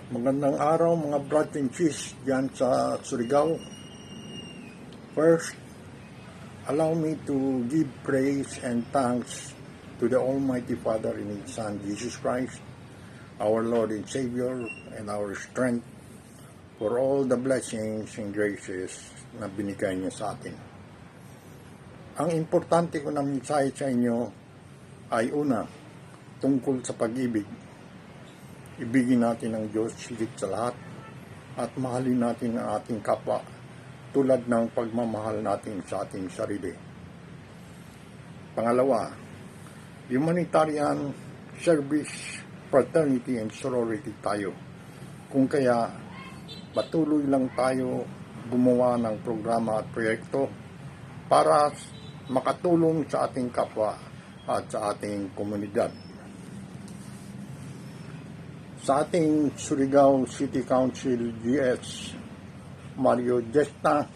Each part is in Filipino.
Magandang araw mga brothers and sis dyan sa Surigao. First, allow me to give praise and thanks to the Almighty Father and His Son, Jesus Christ, our Lord and Savior and our strength for all the blessings and graces na binigay niya sa atin. Ang importante ko na mensahe sa inyo ay una, tungkol sa pag-ibig. Ibigin natin ang Diyos higit sa lahat at mahalin natin ang ating kapwa tulad ng pagmamahal natin sa ating sarili. Pangalawa, humanitarian service, fraternity and sorority tayo. Kung kaya patuloy lang tayo gumawa ng programa at proyekto para makatulong sa ating kapwa at sa ating komunidad. Sa ating Surigao City Council GS Mario Gesta,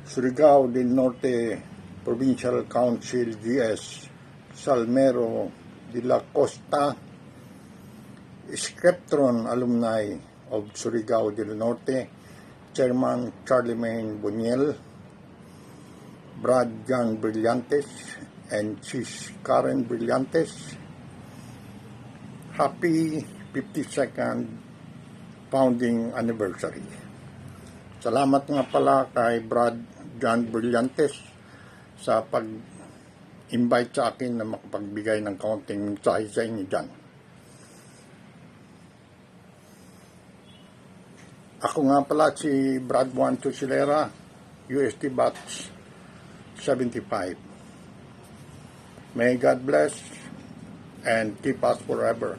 Surigao del Norte Provincial Council GS Salmero de la Costa, Scriptron Alumni of Surigao del Norte, Chairman Charlemagne Boniel, Brad John Brillantes, and Sis Karen Brillantes. Happy 52nd founding anniversary. Salamat nga pala kay Brad John Brillantes sa pag-invite sa akin na makapagbigay ng kaunting mensahe sa inyo dyan. Ako nga pala si Brad Juan Tusilera, UST Batch 75. May God bless and keep us forever.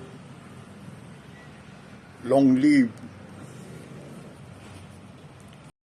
Long live